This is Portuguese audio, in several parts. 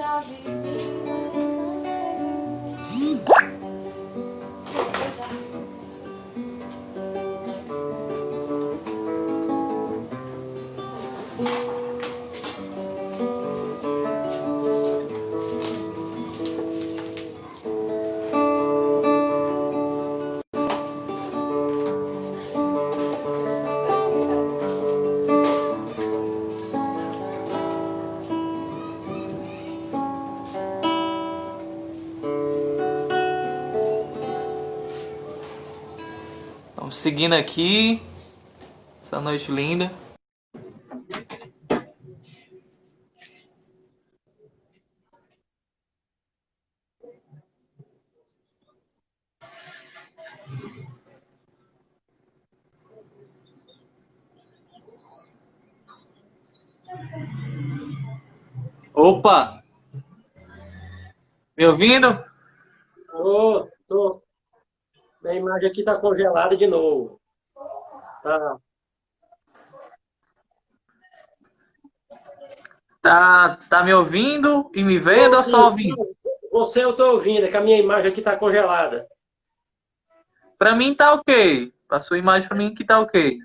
já vivi. Vamos seguindo aqui, essa noite linda. Opa, me ouvindo? Tô. Minha imagem aqui está congelada de novo. Tá. Tá me ouvindo e me Tô vendo ou só ouvindo. ouvindo? Você eu estou ouvindo, é que a minha imagem aqui está congelada. Pra mim tá ok. Pra sua imagem, pra mim que tá ok.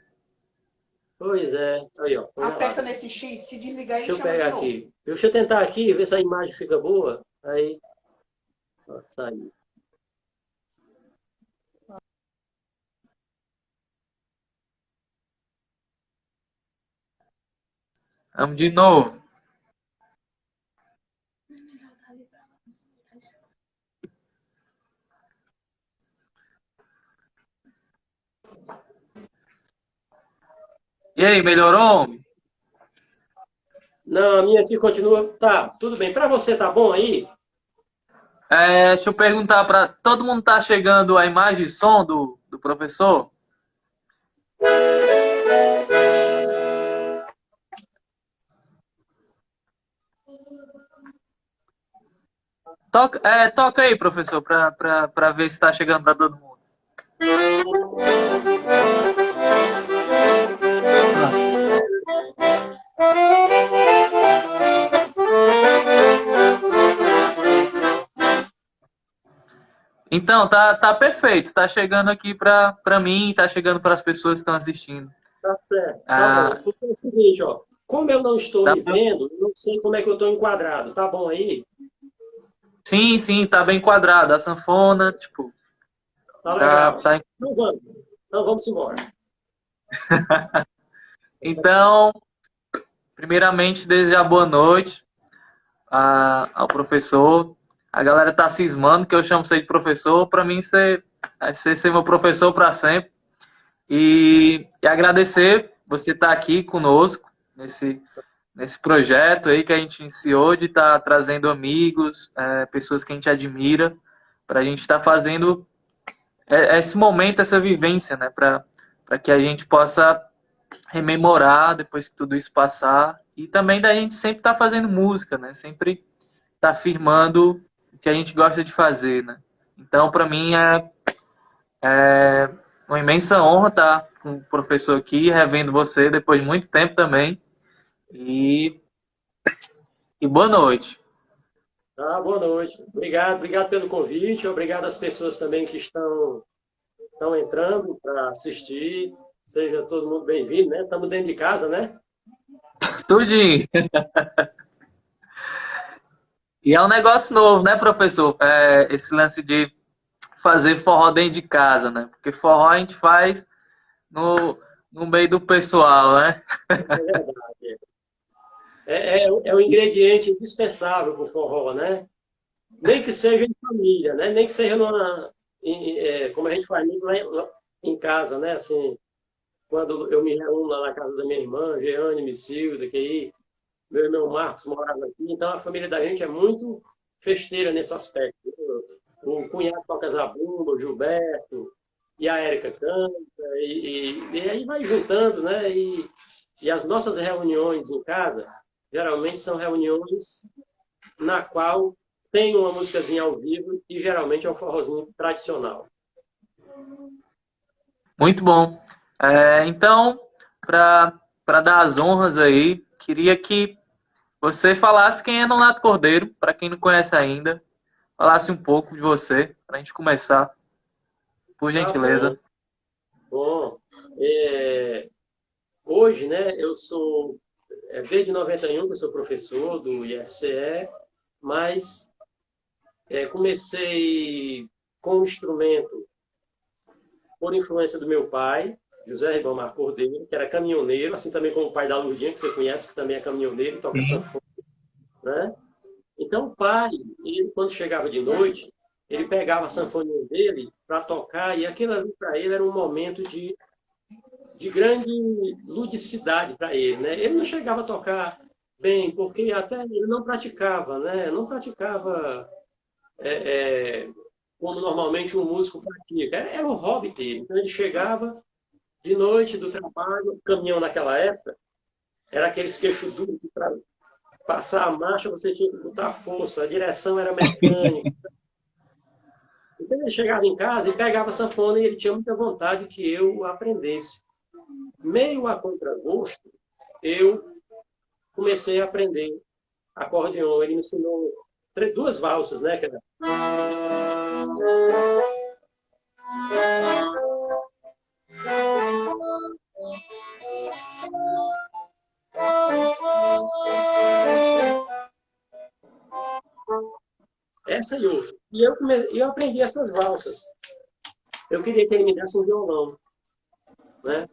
Pois é. Aí, ó, Aperta congelada. nesse X, se desligar Deixa ele eu chama de pegar novo. aqui. Deixa eu tentar aqui, ver se a imagem fica boa. Aí, ó, saiu. Vamos de novo. E aí, melhorou? Não, a minha aqui continua. Tá, tudo bem. Para você tá bom aí? Deixa eu perguntar pra... Todo mundo tá chegando a imagem e som do professor? Toca aí, professor, pra ver se tá chegando pra todo mundo. Então, tá perfeito. Tá chegando aqui pra mim, tá chegando pras pessoas que estão assistindo. Tá certo. Tá bom. Ah, Porque é o seguinte, ó. Como eu não estou tá, lhe vendo, eu não sei como é que eu estou enquadrado. Tá bom aí? sim, sim, tá bem quadrado. A sanfona, tipo, Tá tá, legal. tá. Então vamos. Então vamos embora. Então, primeiramente, desejar boa noite ao professor. A galera tá cismando que eu chamo você de professor. Para mim, você vai ser meu professor para sempre. E agradecer você estar aqui conosco nesse projeto aí que a gente iniciou de estar trazendo amigos, pessoas que a gente admira, para a gente estar fazendo esse momento, essa vivência, né? Para que a gente possa rememorar depois que tudo isso passar. E também da gente sempre estar fazendo música, né? Sempre estar afirmando o que a gente gosta de fazer, né? Então, para mim, é uma imensa honra estar com o professor aqui, revendo você depois de muito tempo também. E, e boa noite. Tá, boa noite. Obrigado pelo convite. Obrigado às pessoas também que estão entrando para assistir. Seja todo mundo bem-vindo, né? Estamos dentro de casa, né? Tudinho. E é um negócio novo, né, professor? Esse lance de fazer forró dentro de casa, né? Porque forró a gente faz no, no meio do pessoal, né? É verdade. É um ingrediente indispensável para o forró, né? Nem que seja em família, né? Nem que seja como a gente faz muito lá em casa, né? Assim, quando eu me reúno lá na casa da minha irmã, Jeane, Micilda, que aí meu irmão Marcos morava aqui, então a família da gente é muito festeira nesse aspecto. O cunhado toca zabumba, o Gilberto, e a Érica canta, e aí vai juntando, né? E as nossas reuniões em casa, geralmente são reuniões na qual tem uma musicazinha ao vivo e geralmente é um forrozinho tradicional. Muito bom. Então, para dar as honras aí, queria que você falasse quem é Nonato Cordeiro, para quem não conhece ainda, falasse um pouco de você, para a gente começar, por Tá bom, gentileza. bom. É, hoje, né, eu sou, desde 91 que eu sou professor do IFCE, mas comecei com o instrumento por influência do meu pai, José Ribamar Cordeiro, que era caminhoneiro, assim também como o pai da Lourdinha, que você conhece, que também é caminhoneiro, toca Sim. sanfona, né? Então, o pai, ele, quando chegava de noite, ele pegava a sanfoninha dele para tocar, e aquilo ali para ele era um momento de grande ludicidade para ele, né? Ele não chegava a tocar bem, porque até ele não praticava, né? Não praticava como normalmente um músico pratica. Era o hobby dele. Então ele chegava de noite do trabalho, o caminhão naquela época era aqueles queixo duro que para passar a marcha você tinha que botar força, a direção era mecânica. Então ele chegava em casa e pegava a sanfona e ele tinha muita vontade que eu aprendesse. Meio a contragosto, eu comecei a aprender acordeon. Ele me ensinou duas valsas, né? Que era... Essa e outra. Eu aprendi essas valsas. Eu queria que ele me desse um violão, né?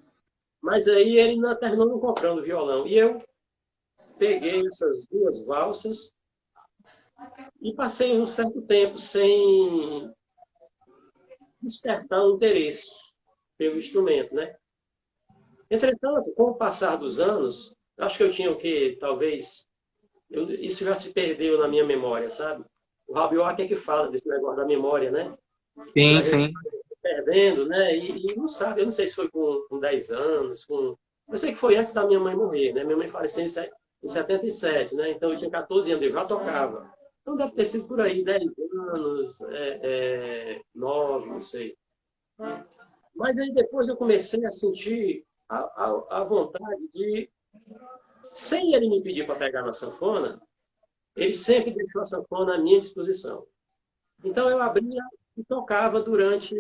Mas aí ele não, terminou não comprando o violão. E eu peguei essas duas valsas e passei um certo tempo sem despertar um interesse pelo instrumento, né? Entretanto, com o passar dos anos, acho que eu tinha o quê? Talvez... isso já se perdeu na minha memória, sabe? O Rabiot é que fala desse negócio da memória, né? Que Sim, a gente sim. vai perdendo, né? E não sabe, eu não sei se foi com 10 anos, eu sei que foi antes da minha mãe morrer, né? Minha mãe faleceu em 77, né? Então eu tinha 14 anos, eu já tocava. Então deve ter sido por aí 10 anos, 9, não sei. Mas aí depois eu comecei a sentir a vontade de, sem ele me pedir para pegar na sanfona, ele sempre deixou a sanfona à minha disposição. Então eu abria e tocava durante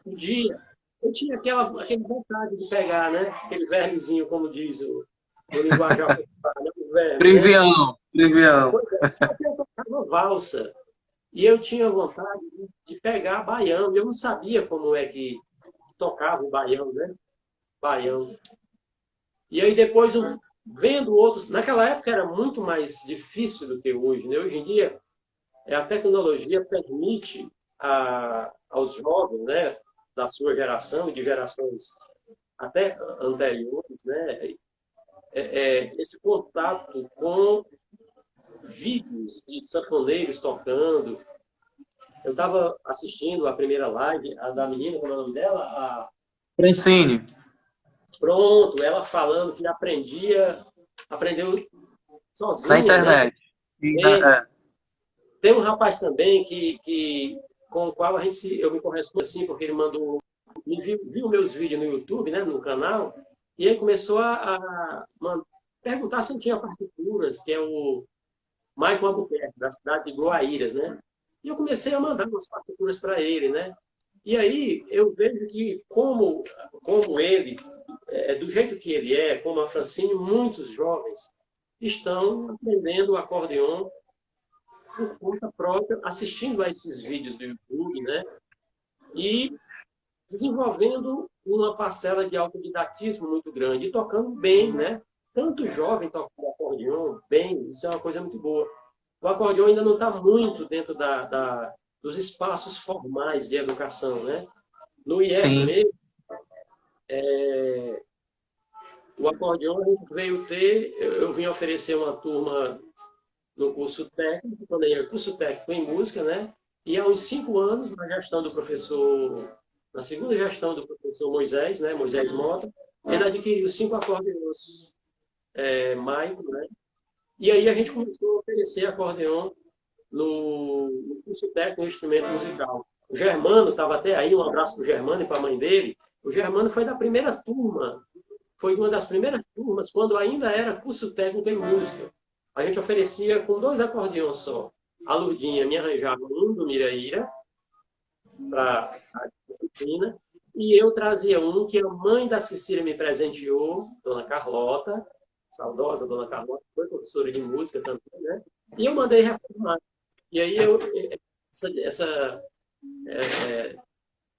o dia. Eu tinha aquela vontade de pegar, né? Aquele vermezinho, como diz o linguajar popular, né? O verme, né? Trivião, trivião. Pois é, só que eu tocava valsa. E eu tinha vontade de pegar baião. Eu não sabia como é que tocava o baião, né? Baião. E aí depois, vendo outros... Naquela época era muito mais difícil do que hoje, né? Hoje em dia, a tecnologia permite aos jovens, né? Da sua geração e de gerações até anteriores, né? Esse contato com vídeos de sanfoneiros tocando. Eu estava assistindo a primeira live, a da menina, como é o nome dela? Francine, Pronto, ela falando que aprendeu na sozinha, né? internet. E Tem, é. tem um rapaz também com o qual eu me correspondo assim, porque ele viu meus vídeos no YouTube, né, no canal, e ele começou a perguntar se eu tinha partituras, que é o Michael Albuquerque, da cidade de Groaíras, né? E eu comecei a mandar umas partituras para ele, né? E aí eu vejo que, como ele, do jeito que ele é, como a Francine, muitos jovens estão aprendendo o acordeon por conta própria, assistindo a esses vídeos do YouTube, né? E desenvolvendo uma parcela de autodidatismo muito grande e tocando bem, né? Tanto jovem tocando acordeon bem, isso é uma coisa muito boa. O acordeon ainda não está muito dentro dos espaços formais de educação, né? No IF Sim. mesmo, o acordeon a gente veio ter, eu vim oferecer uma turma no curso técnico, quando eu ia curso técnico em música, né? E há uns 5 anos, na segunda gestão do professor Moisés, né? Moisés Mota, ele adquiriu 5 acordeons Maico, né? E aí a gente começou a oferecer acordeon no curso técnico de instrumento musical. O Germano estava até aí, um abraço para o Germano e para a mãe dele. O Germano foi da primeira turma, foi uma das primeiras turmas, quando ainda era curso técnico em música. a gente oferecia com 2 acordeões só. A Lurdinha me arranjava um do Miraíra, para a disciplina, e eu trazia um que a mãe da Cecília me presenteou, Dona Carlota, saudosa Dona Carlota, foi professora de música também, né? E eu mandei reformar. E aí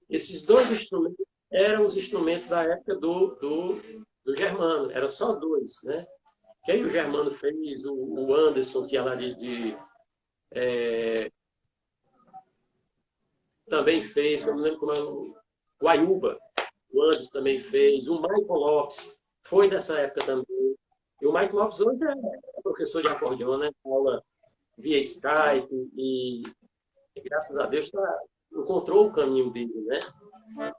esses 2 instrumentos eram os instrumentos da época do Germano, eram só 2, né? Que aí o Germano fez, o Anderson, que é lá também fez, eu não lembro como é o Guaiúba, o Anderson também fez, o Michael Lopes foi dessa época também. E o Michael Lopes hoje é professor de acordeon, né? Aula via Skype e graças a Deus encontrou o caminho dele, né?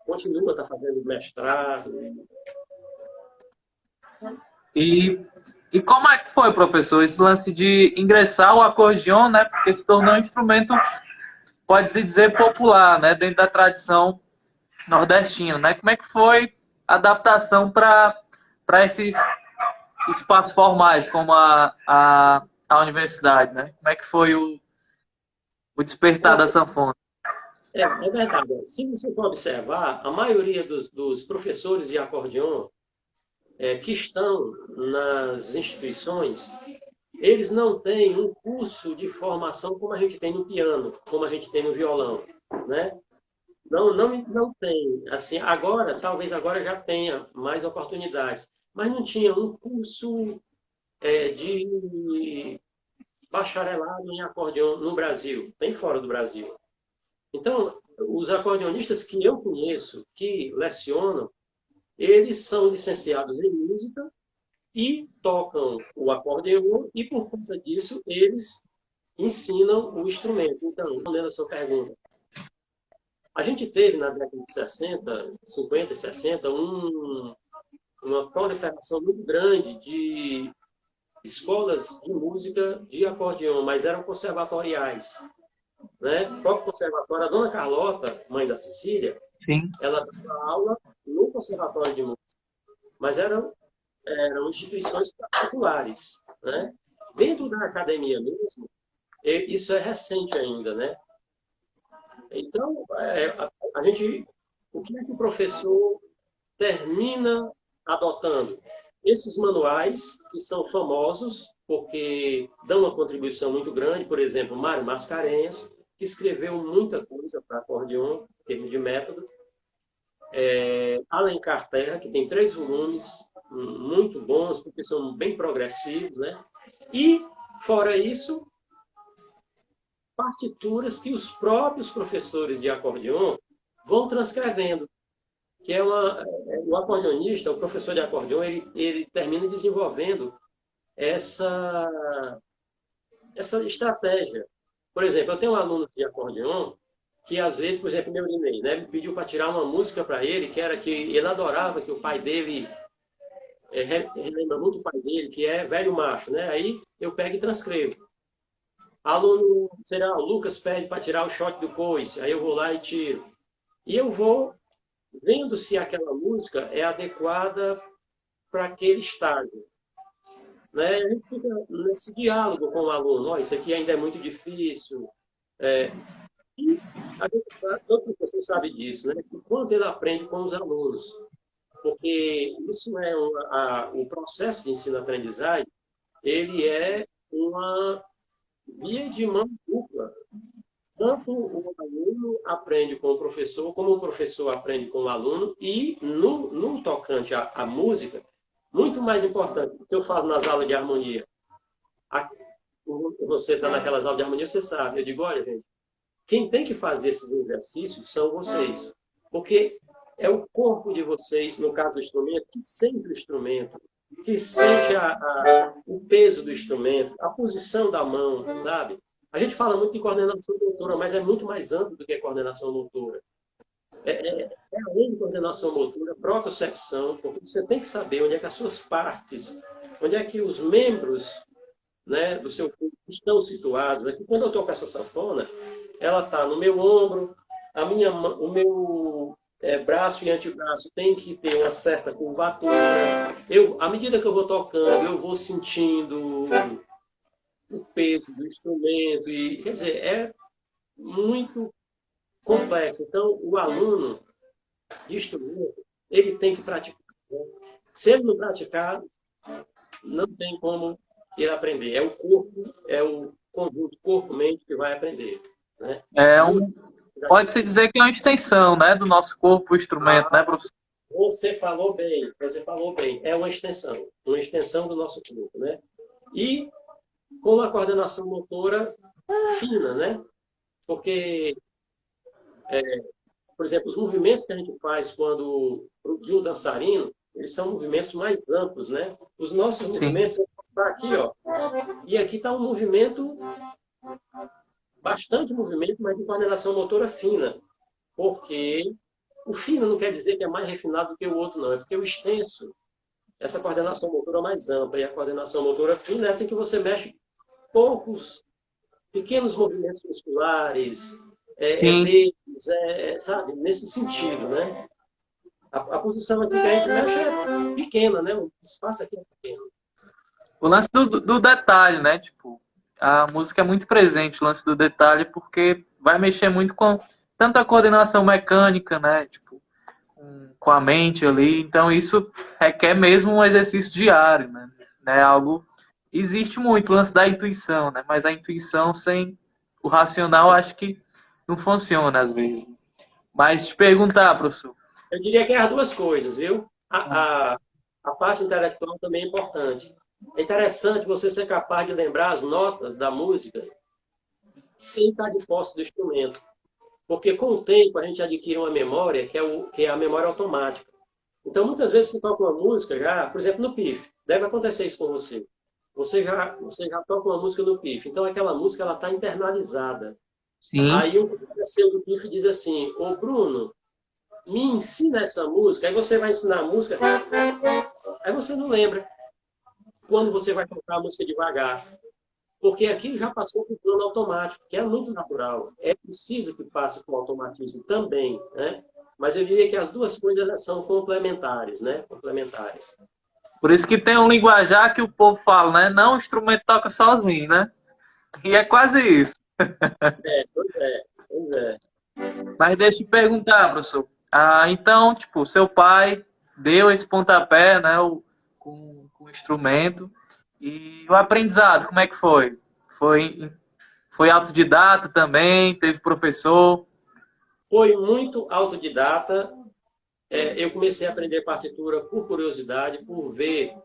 Continua, está fazendo mestrado. E como é que foi, professor, esse lance de ingressar o acordeon, né? Porque se tornou um instrumento, pode-se dizer, popular, né? Dentro da tradição nordestina, né? Como é que foi a adaptação para esses espaços formais, como a universidade, né? Como é que foi o despertar da sanfona? É verdade. Se você for observar, a maioria dos professores de acordeon que estão nas instituições, eles não têm um curso de formação como a gente tem no piano, como a gente tem no violão, né? Não tem. Assim, agora, talvez agora já tenha mais oportunidades, mas não tinha um curso de bacharelado em acordeon no Brasil, tem fora do Brasil. Então, os acordeonistas que eu conheço, que lecionam, eles são licenciados em música e tocam o acordeon e, por conta disso, eles ensinam o instrumento. Então, respondendo a sua pergunta, a gente teve, na década de 60, 50 e 60, uma proliferação muito grande de escolas de música de acordeon, mas eram conservatoriais. Né? O próprio conservatório, a Dona Carlota, mãe da Cecília, Sim. ela dava aula no conservatório de música, mas eram instituições particulares. Né? Dentro da academia mesmo, isso é recente ainda, né? Então, o que é que o professor termina adotando? Esses manuais, que são famosos, porque dão uma contribuição muito grande, por exemplo, Mário Mascarenhas, que escreveu muita coisa para acordeon, em termos de método. Alencar Terra, que tem 3 volumes muito bons, porque são bem progressivos, né? E, fora isso, partituras que os próprios professores de acordeon vão transcrevendo, que o acordeonista, o professor de acordeon, ele termina desenvolvendo essa estratégia. Por exemplo, eu tenho um aluno de acordeon que, às vezes, por exemplo, meu Neurinei, né, me pediu para tirar uma música para ele, que ele adorava, que o pai dele, relembra muito o pai dele, que é Velho Macho, né? Aí eu pego e transcrevo. Aluno, será, o Lucas pede para tirar o shot do coice, aí eu vou lá e tiro. E eu vou vendo se aquela música é adequada para aquele estágio. Né? A gente fica nesse diálogo com o aluno, oh, isso aqui ainda é muito difícil. E a gente sabe, todo professor sabe disso, né? O quanto ele aprende com os alunos. Porque isso é o processo de ensino-aprendizagem, ele é uma via de mão dupla. Tanto o aluno aprende com o professor, como o professor aprende com o aluno, e no tocante à música, muito mais importante, porque eu falo nas aulas de harmonia. Você está naquelas aulas de harmonia, você sabe. Eu digo, olha, gente, quem tem que fazer esses exercícios são vocês. Porque é o corpo de vocês, no caso do instrumento, que sente o instrumento, que sente o peso do instrumento, a posição da mão, sabe? A gente fala muito de coordenação motora, mas é muito mais amplo do que coordenação motora. Além de coordenação motora, propriocepção, porque você tem que saber onde é que as suas partes, onde é que os membros, né, do seu corpo estão situados. Aqui, quando eu toco essa sanfona, ela está no meu ombro, o meu braço e antebraço tem que ter uma certa curvatura. À medida que eu vou tocando, eu vou sentindo o peso do instrumento, e, quer dizer, é muito complexo. Então, o aluno de instrumento, ele tem que praticar. Né? Se ele não praticar, não tem como ele aprender. É o corpo, é o conjunto corpo-mente que vai aprender. Né? É pode-se dizer que é uma extensão, né, do nosso corpo, o instrumento, né, professor? Você falou bem, você falou bem. É uma extensão do nosso corpo, né? E com a coordenação motora fina, né? Porque, por exemplo, os movimentos que a gente faz quando de um dançarino, eles são movimentos mais amplos, né? Os nossos movimentos, está aqui, ó. E aqui está um movimento, bastante movimento, mas de coordenação motora fina. Porque o fino não quer dizer que é mais refinado do que o outro, não. É porque o extenso, essa coordenação motora mais ampla e a coordenação motora fina é essa em que você mexe poucos, pequenos movimentos musculares, dedos, sabe? Nesse sentido, né? A posição aqui que a gente mexe é pequena, né? O espaço aqui é pequeno. O lance do detalhe, né? Tipo, a música é muito presente, o lance do detalhe, porque vai mexer muito com tanto a coordenação mecânica, né? Tipo, com a mente ali. Então, isso requer mesmo um exercício diário, né? Algo... Existe muito o lance da intuição, né? Mas a intuição sem o racional, acho que não funciona às vezes. Mas te perguntar, professor. Eu diria que é as duas coisas, viu? A parte intelectual também é importante. É interessante você ser capaz de lembrar as notas da música sem estar de posse do instrumento. Porque com o tempo a gente adquire uma memória que é a memória automática. Então, muitas vezes você toca uma música já, por exemplo, no PIF. Deve acontecer isso com você. Você já toca uma música no PIF. Então, aquela música está internalizada. Sim. Aí um professor do PIF diz assim, ô Bruno, me ensina essa música. Aí você vai ensinar a música, aí você não lembra quando você vai tocar a música devagar. Porque aquilo já passou para o plano automático, que é muito natural. É preciso que passe para o automatismo também, né? Mas eu diria que as duas coisas são complementares, né? Complementares. Por isso que tem um linguajar que o povo fala, né? Não, o instrumento toca sozinho, né? E é quase isso. Pois é. Mas deixa eu te perguntar, professor. Então, tipo, seu pai deu esse pontapé, né? Com o instrumento. E o aprendizado, como é que foi? Foi autodidata também? Teve professor? Foi muito autodidata. Eu comecei a aprender partitura por curiosidade, por ver,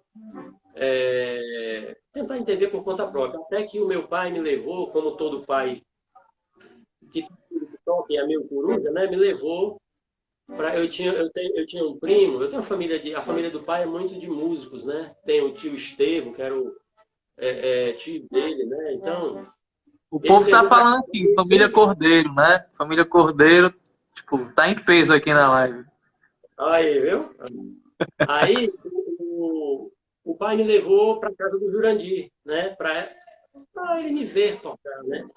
tentar entender por conta própria. Até que o meu pai me levou, como todo pai que toca e é meio coruja, né? Me levou para eu tinha um primo, eu tenho a família do pai é muito de músicos, né? Tem o tio Estevo, que era o tio dele, né? Então O povo tá falando aqui, família Cordeiro, né? Família Cordeiro, tipo, tá em peso aqui na live. Aí, viu? Aí o pai me levou para casa do Jurandir, né? Para ele me ver tocar, né?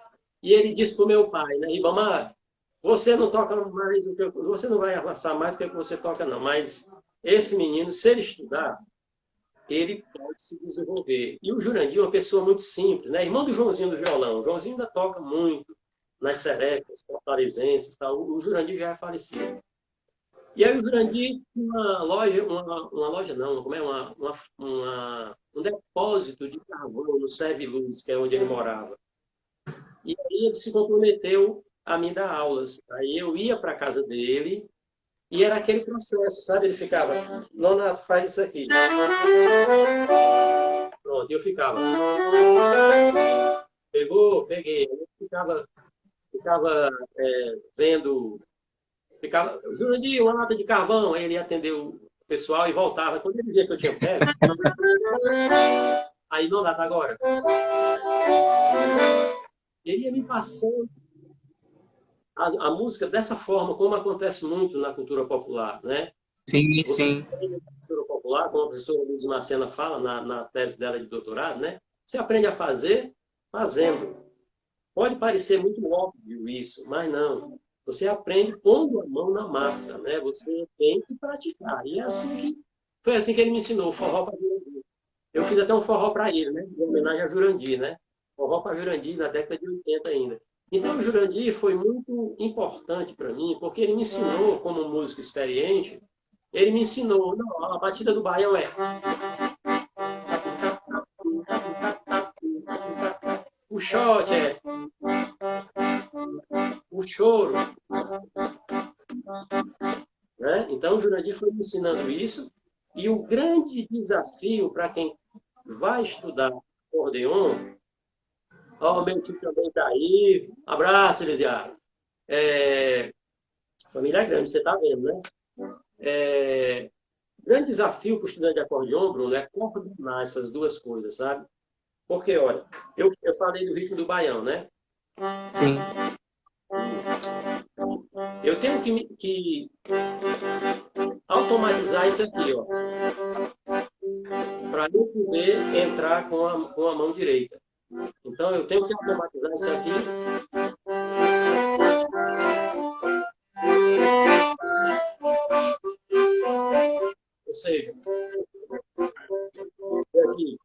E ele disse para o meu pai, né? Ribamar, você não toca mais do que você não vai avançar mais do que você toca, não. Mas esse menino, se ele estudar, ele pode se desenvolver. E o Jurandir é uma pessoa muito simples, né? Irmão do Joãozinho do violão. O Joãozinho ainda toca muito nas serecas, fortalezenses, tal. O Jurandir já é falecido. E aí o Jurandir tinha uma loja não, como é? Um depósito de carvão no Serve Luz, que é onde ele morava. E aí ele se comprometeu a me dar aulas. Aí eu ia para a casa dele e era aquele processo, sabe? Ele ficava, Nonato, faz isso aqui. Pronto, eu ficava. Pegou, peguei. Eu ficava vendo. Jurandir, uma lata de carvão. Aí ele ia atender o pessoal e voltava. Quando ele via que eu tinha pego, aí Nonato, agora. Ele ia me passando a música dessa forma, como acontece muito na cultura popular, né? Sim, Você sim. aprende a cultura popular, como a professora Luiz Macena fala na tese dela de doutorado, né? Você aprende a fazer fazendo. Pode parecer muito óbvio isso, mas não. Você aprende pondo a mão na massa, né? Você tem que praticar. E foi assim que ele me ensinou o forró para Jurandir. Eu fiz até um forró para ele, né? Em homenagem a Jurandir, né? forró para Jurandir na década de 80 ainda. Então, o Jurandir foi muito importante para mim, porque ele me ensinou, como músico experiente, ele me ensinou, não, a batida do baião é... O shot é... O choro, né? Então, o Jurandir foi me ensinando isso, e o grande desafio para quem vai estudar acordeon, ó, o meu tio também está aí, abraço, Elisiário. Família grande, você está vendo, né? Grande desafio para o estudante de acordeon, Bruno, é coordenar essas duas coisas, sabe? Porque, olha, eu falei do ritmo do baião, né? Sim. Eu tenho que automatizar isso aqui, ó, para eu poder entrar com a mão direita. Então, eu tenho que automatizar isso aqui. Ou seja, aqui.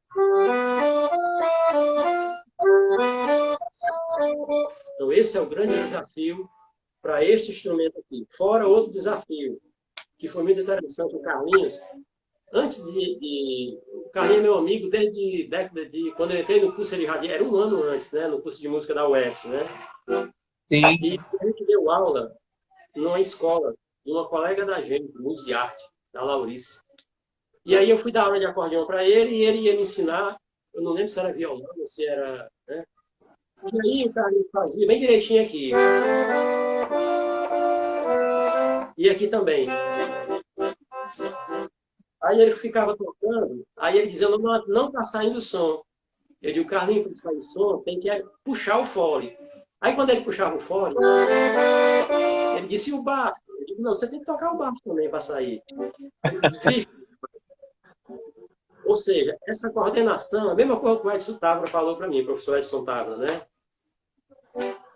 Então, esse é o grande desafio para este instrumento aqui. Fora outro desafio, que foi muito interessante, o Carlinhos. Antes o Carlinhos é meu amigo desde década de... Quando eu entrei no curso de rádio, era um ano antes, né? No curso de música da UES, né? Sim. E a gente deu aula numa escola de uma colega da gente, música e arte, da Laurice. E aí eu fui dar aula de acordeão para ele e ele ia me ensinar, eu não lembro se era violão ou se era... Né? E aí o Carlinhos fazia bem direitinho aqui. E aqui também. Aí ele ficava tocando, aí ele dizia, não tá saindo som. Eu digo, Carlinhos, para sair som, tem que puxar o fole. Aí quando ele puxava o fole, ele disse, e o baixo? Eu digo, não, você tem que tocar o baixo também para sair. Ele disse, ou seja, essa coordenação, a mesma coisa que o Edson Távora falou para mim, o professor Edson Távora, né?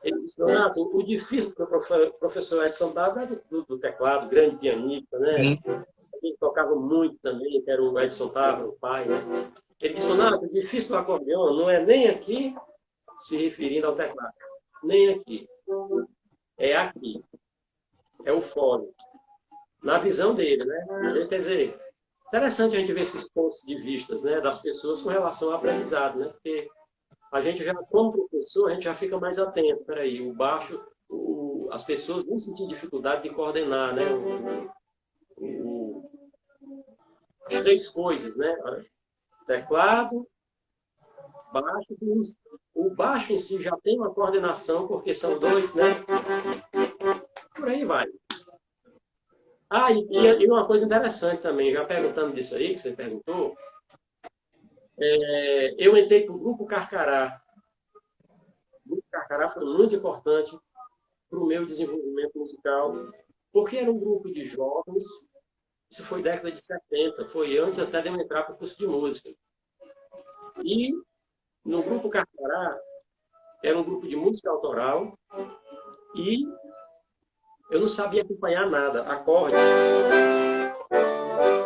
Ele disse, Renato, o difícil para o professor Edson Távora é do teclado, grande pianista, né? Sim. Ele tocava muito também, que era o Edson Távora, o pai, né? Ele disse, Renato, o difícil do acordeão não é nem aqui, se referindo ao teclado, nem aqui. É aqui. É o fole. Na visão dele, né? Quer dizer, interessante a gente ver esses pontos de vistas, né, das pessoas com relação ao aprendizado, né? Porque a gente já, como professor, a gente já fica mais atento. Peraí, o baixo, as pessoas vão sentir dificuldade de coordenar, né? As três coisas, né? Teclado, baixo, o baixo em si já tem uma coordenação, porque são dois, né? Por aí vai. Ah, e uma coisa interessante também, já perguntando disso aí, que você perguntou, eu entrei para o Grupo Carcará. O Grupo Carcará foi muito importante para o meu desenvolvimento musical, porque era um grupo de jovens, isso foi década de 70, foi antes até de eu entrar para o curso de música. E no Grupo Carcará, era um grupo de música autoral, e eu não sabia acompanhar nada, acordes.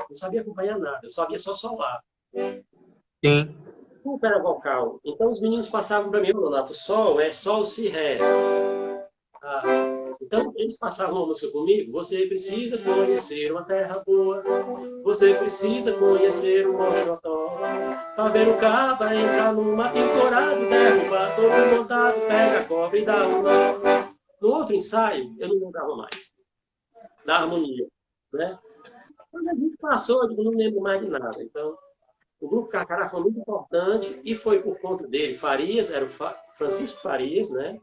Não sabia acompanhar nada, eu sabia só solar. Sim. Tudo era vocal. Então os meninos passavam para mim, Renato, sol é sol, si, ré. Então eles passavam uma música comigo, você precisa conhecer uma terra boa, você precisa conhecer o Mochotó, para ver o caba entrar numa temporada e derrubar todo montado, pega a cobra e dá um nó. No outro ensaio, eu não lembrava mais da harmonia, né? Quando a gente passou, eu não lembro mais de nada. Então, o Grupo Carcará foi muito importante e foi por conta dele. Farias, era o Francisco Farias, né?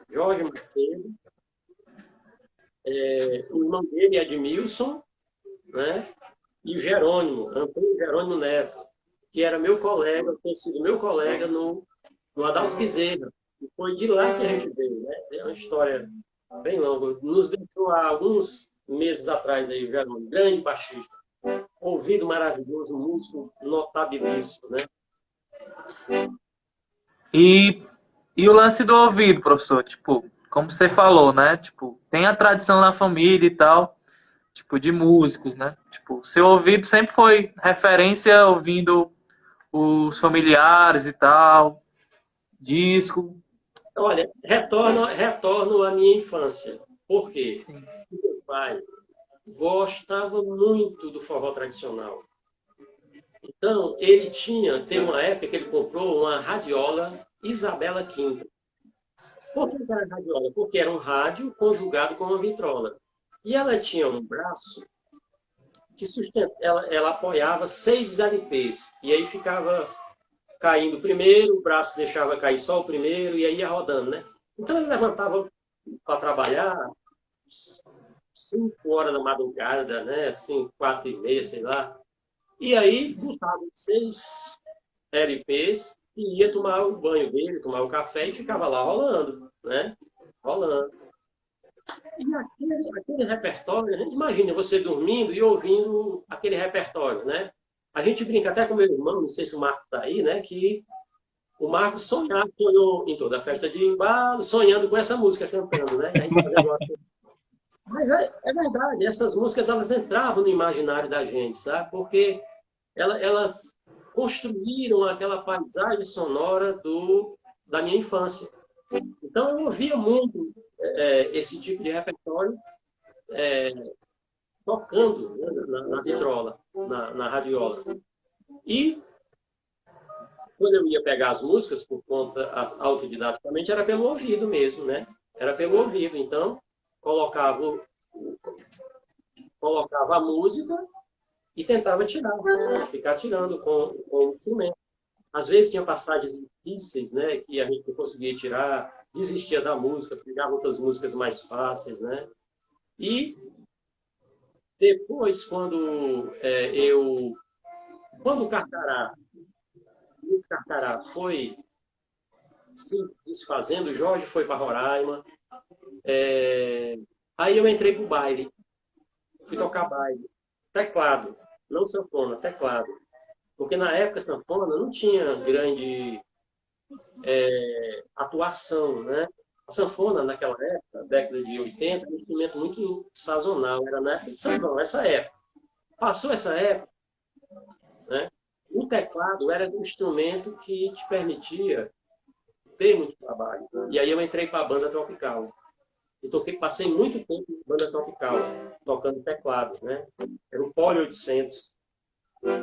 Jorge Macedo, o irmão dele, Edmilson, né? E o Jerônimo, Antônio Jerônimo Neto, que era meu colega, tem sido meu colega no Adalto Bezerra. E foi de lá que a gente veio, né? É uma história bem longa. Nos deixou há alguns meses atrás aí, o Jerônimo, grande baixista. Ouvido maravilhoso, músico notabilíssimo, né? E o lance do ouvido, professor, tipo, como você falou, né? Tipo, tem a tradição na família e tal, tipo, de músicos, né? Tipo, seu ouvido sempre foi referência ouvindo os familiares e tal. disco. Olha, retorno à minha infância. Por quê? Sim. Meu pai gostava muito do forró tradicional. Então, teve uma época que ele comprou uma radiola Isabela V. Por que era radiola? Porque era um rádio conjugado com uma vitrola. E ela tinha um braço que ela apoiava 6 LPs. E aí ficava caindo o primeiro, o braço deixava cair só o primeiro, e aí ia rodando, né? Então ele levantava para trabalhar 5 horas da madrugada, né? Assim, 4h30, sei lá. E aí botava 6 LPs e ia tomar o banho dele, tomar o café e ficava lá rolando, né? Rolando. E aquele repertório, a gente imagina você dormindo e ouvindo aquele repertório, né? A gente brinca até com meu irmão, não sei se o Marco está aí, né? Que o Marco sonhou em toda a festa de embalo, sonhando com essa música cantando, né? A gente fazendo Mas é verdade, essas músicas elas entravam no imaginário da gente, sabe? Porque elas construíram aquela paisagem sonora da minha infância. Então eu ouvia muito esse tipo de repertório tocando, né, na vitrola, na radiola. E quando eu ia pegar as músicas por conta autodidaticamente, era pelo ouvido mesmo, né? Era pelo ouvido. Então, colocava a música e tentava tirar, ficar tirando com o instrumento. Às vezes tinha passagens difíceis, né, que a gente não conseguia tirar, desistia da música, pegava outras músicas mais fáceis, né? E depois, quando o Carcará foi se desfazendo, o Jorge foi para Roraima, aí eu entrei para o baile, fui tocar baile, teclado, não sanfona, teclado. Porque na época a sanfona não tinha grande atuação, né? A sanfona naquela época, década de 80, era um instrumento muito sazonal, era na época de São João, essa época. Passou essa época, né? O teclado era um instrumento que te permitia ter muito trabalho. E aí eu entrei para a banda tropical. E passei muito tempo na banda tropical, tocando teclado, né? Era o Poly 800,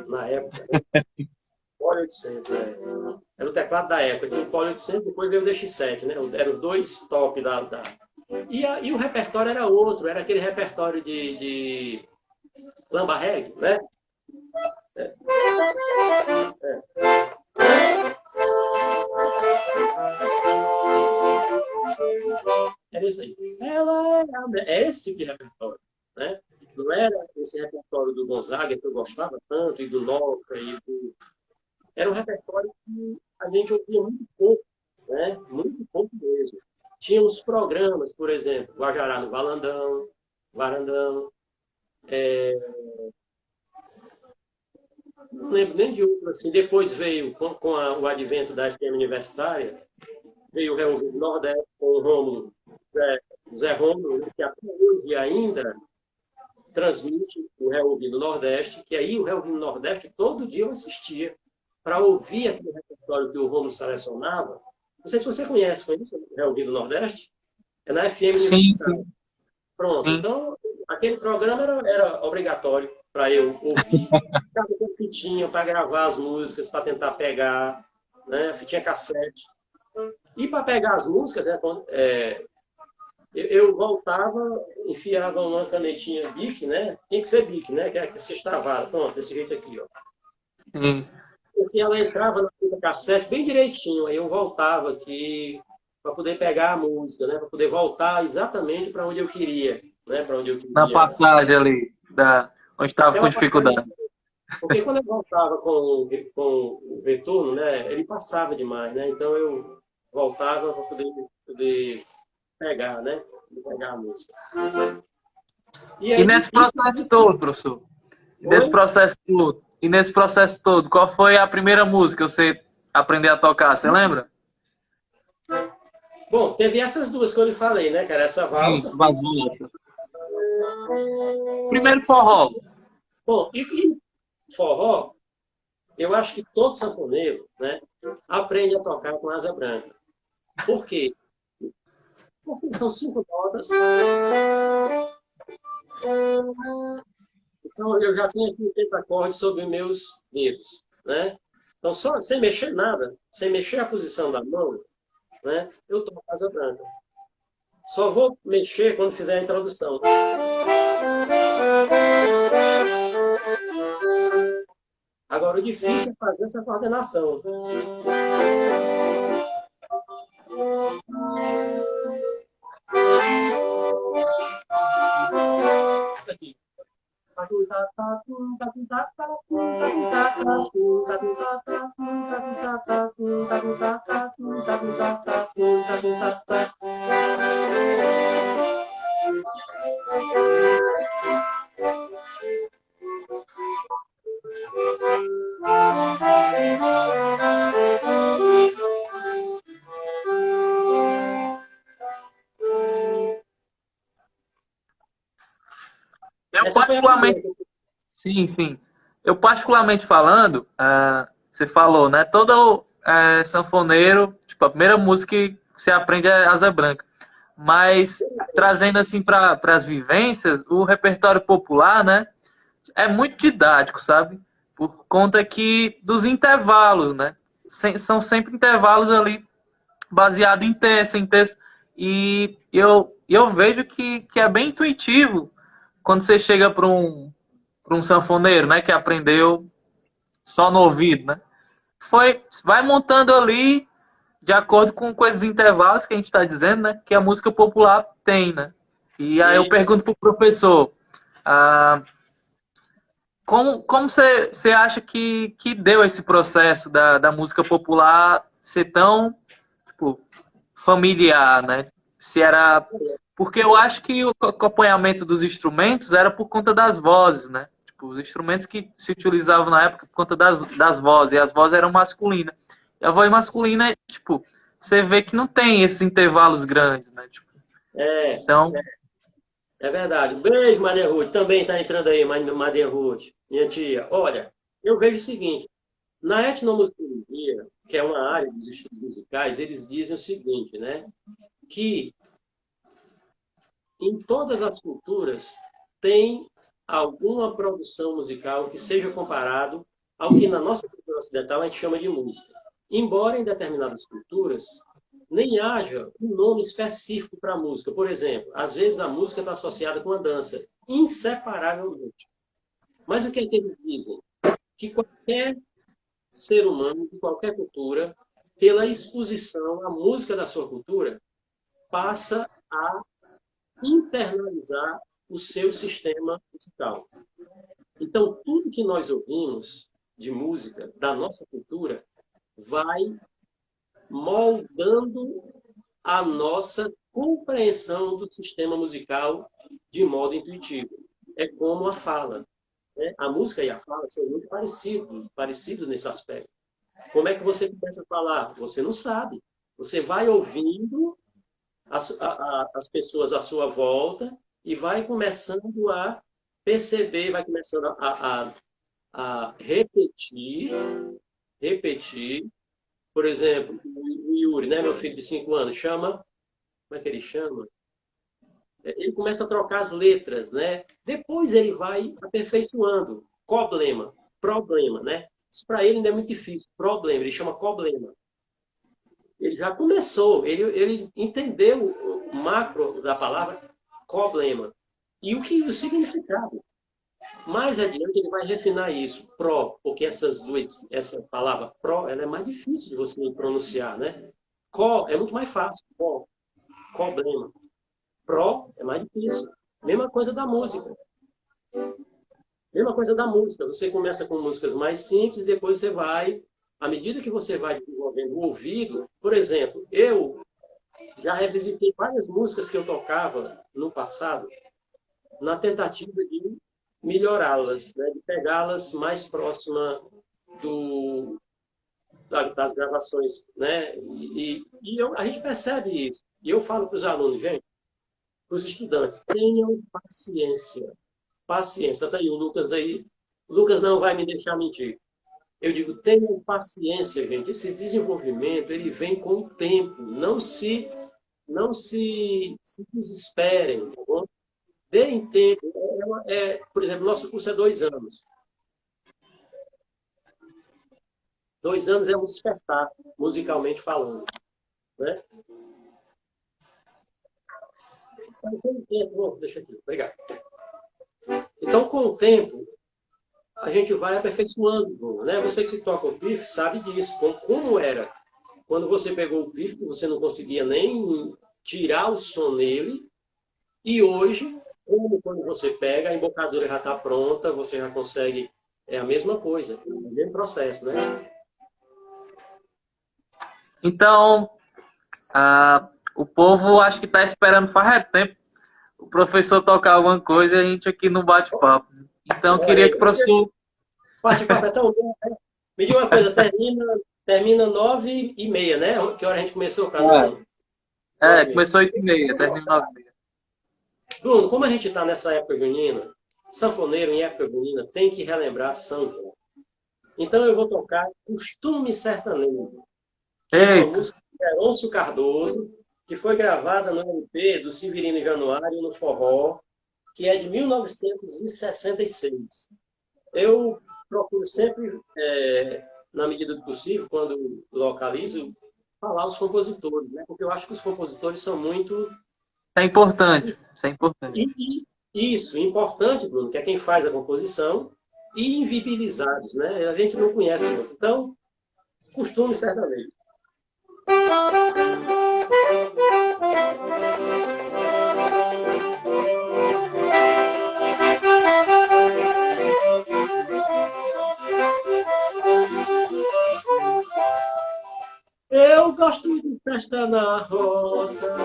na época. Né? Poly 800, era o teclado da época. Tinha o Poly 800, depois veio o DX7, né? Eram os dois top da... E o repertório era outro, era aquele repertório de lamba reggae, né? Era isso aí. É esse tipo de repertório, né? Não era esse repertório do Gonzaga, que eu gostava tanto, e do Noca, Era um repertório que a gente ouvia muito pouco, né? Muito pouco mesmo. Tinha uns programas, por exemplo, Guajará no Varandão, não lembro nem de outro assim. Depois veio, com o advento da FM Universitária, veio o Reouvido Nordeste com o Rômulo, Zé Rômulo, que até hoje ainda transmite o Reouvido Nordeste, que aí o Reouvido Nordeste todo dia eu assistia para ouvir aquele repertório que o Rômulo selecionava. Não sei se você conhece o Reouvido Nordeste. É na FM Sim, Universitária. sim. Pronto. Sim. Então, aquele programa era obrigatório para eu ouvir. Ficava com fitinha para gravar as músicas, para tentar pegar, né? Fitinha cassete. E para pegar as músicas, né, eu voltava, enfiava uma canetinha Bic, né? Tinha que ser Bic, né? Que é sextavada. Pronto, desse jeito aqui, ó. Sim. Porque ela entrava na fita cassete bem direitinho. Aí eu voltava aqui para poder pegar a música, né? Para poder voltar exatamente para onde eu queria, né? Para onde eu queria. Na passagem ali, onde estava com dificuldade. Porque quando eu voltava com o retorno, né? Ele passava demais, né? Então eu voltava para poder pegar, né? Pegar a música. E nesse processo todo, professor? E nesse processo todo, qual foi a primeira música que você aprendeu a tocar? Você lembra? Bom, teve essas duas que eu lhe falei, né? Que era essa valsa. Sim, as valsas. Primeiro forró. Bom, e forró, Eu acho que todo sanfoneiro, né, aprende a tocar com asa branca. Por quê? Porque são 5 notas. Então, eu já tenho aqui o pentacorde sobre meus dedos, né? Então, só sem mexer nada, sem mexer a posição da mão, né, eu toco asa branca. Só vou mexer quando fizer a introdução. Agora, o difícil é fazer essa coordenação. Isso aqui. Eu Essa foi a particularmente, primeira. sim, sim. Eu particularmente falando, você falou, né? Todo sanfoneiro, tipo, a primeira música que você aprende é Asa Branca. Mas trazendo assim para as vivências, o repertório popular, né? É muito didático, sabe? Por conta que dos intervalos, né? São sempre intervalos ali baseado em terça, em terça. E eu vejo que é bem intuitivo quando você chega para um sanfoneiro, né? Que aprendeu só no ouvido, né? Vai montando ali de acordo com esses intervalos que a gente está dizendo, né? Que a música popular tem, né? E aí eu Isso. pergunto pro professor, ah, como você acha que deu esse processo da música popular ser tão, tipo, familiar, né? Se era. Porque eu acho que o acompanhamento dos instrumentos era por conta das vozes, né? Tipo, os instrumentos que se utilizavam na época por conta das vozes, e as vozes eram masculinas. E a voz masculina, tipo, você vê que não tem esses intervalos grandes, né? Tipo, É, então, é verdade. Beijo, Maria Ruth. Também está entrando aí, Maria Ruth, minha tia. Olha, eu vejo o seguinte: na etnomusicologia, que é uma área dos estudos musicais, eles dizem o seguinte, né? Que em todas as culturas tem alguma produção musical que seja comparado ao que na nossa cultura ocidental a gente chama de música. Embora em determinadas culturas nem haja um nome específico para a música. Por exemplo, às vezes a música está associada com a dança, inseparavelmente. Mas o que é que eles dizem? Que qualquer ser humano, de qualquer cultura, pela exposição à música da sua cultura, passa a internalizar o seu sistema musical. Então, tudo que nós ouvimos de música da nossa cultura vai moldando a nossa compreensão do sistema musical de modo intuitivo. É como a fala, né? A música e a fala são muito parecidos nesse aspecto. Como é que você começa a falar? Você não sabe. Você vai ouvindo as pessoas à sua volta e vai começando a perceber, vai começando a repetir. Por exemplo, o Yuri, né, meu filho de 5 anos, chama, como é que ele chama? Ele começa a trocar as letras, né? Depois ele vai aperfeiçoando. Problema, né? Isso para ele ainda é muito difícil. Problema, ele chama problema. Ele já começou, ele entendeu o macro da palavra problema e o significado. Mais adiante ele vai refinar isso, porque essa palavra pró, ela é mais difícil de você pronunciar, né? Có é muito mais fácil, problema. Pró é mais difícil. Mesma coisa da música. Mesma coisa da música. Você começa com músicas mais simples e depois você vai, à medida que você vai desenvolvendo o ouvido, por exemplo, eu já revisitei várias músicas que eu tocava no passado na tentativa de melhorá-las, né? De pegá-las mais próxima das gravações, né? A gente percebe isso. E eu falo para os alunos, gente, para os estudantes, tenham paciência. Paciência. Tá aí o Lucas aí. O Lucas não vai me deixar mentir. Eu digo, tenham paciência, gente. Esse desenvolvimento, ele vem com o tempo. Não se desesperem. Tá bom? Deem tempo. Por exemplo, nosso curso é 2 anos. 2 anos é um despertar, musicalmente falando. Né? Então, com o tempo, bom, deixa aqui, obrigado. Então, com o tempo, a gente vai aperfeiçoando, né? Você que toca o pif sabe disso, como era. Quando você pegou o pif, que você não conseguia nem tirar o som nele, e hoje, como quando você pega, a embocadura já está pronta, você já consegue, é a mesma coisa, é o mesmo processo, né? Então, o povo acho que está esperando faz tempo o professor tocar alguma coisa e a gente aqui no bate-papo. Então, eu queria que o professor... Bate-papo é tão bom, né? Me diga uma coisa, termina 9h30, né? Que hora a gente começou? Começou 8h30, termina 9h30. Bruno, como a gente está nessa época junina, sanfoneiro em época junina tem que relembrar sanfona. Então eu vou tocar Costume Sertanejo, que é uma música de Alonso Cardoso, que foi gravada no LP do Severino Januário no Forró, que é de 1966. Eu procuro sempre, na medida do possível, quando localizo, falar os compositores, né? Porque eu acho que os compositores são muito... Isso é importante. Isso é importante. Isso, importante, Bruno, que é quem faz a composição, e invibilizados, né? A gente não conhece muito. Então, Costume Sertanejo. Eu gosto de festa na roça,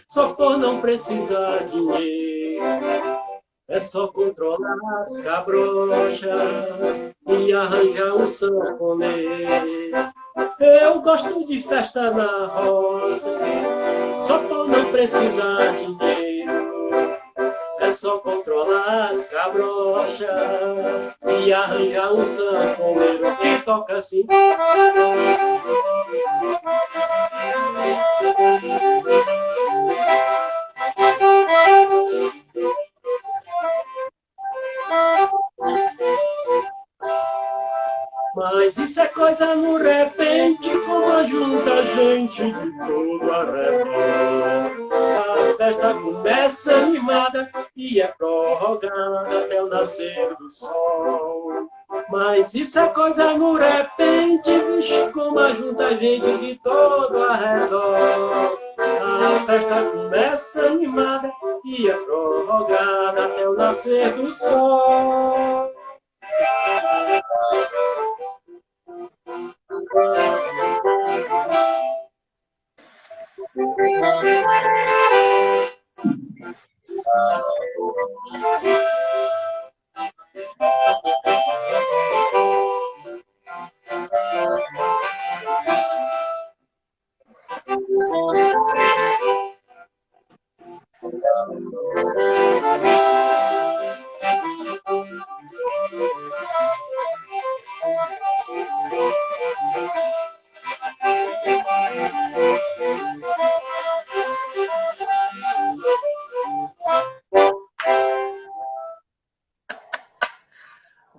só por não precisar de dinheiro. É só controlar as cabrochas e arranjar um sanfoneiro. Eu gosto de festa na roça, só por não precisar de dinheiro. É só controlar as cabrochas e arranjar um sanfoneiro que toca assim. Mas isso é coisa no repente, como ajunta gente de todo arredor. A festa começa animada e é prorrogada até o nascer do sol. Mas isso é coisa no repente, vixe, como ajunta gente de todo arredor. A festa começa animada e é prorrogada até o nascer do sol.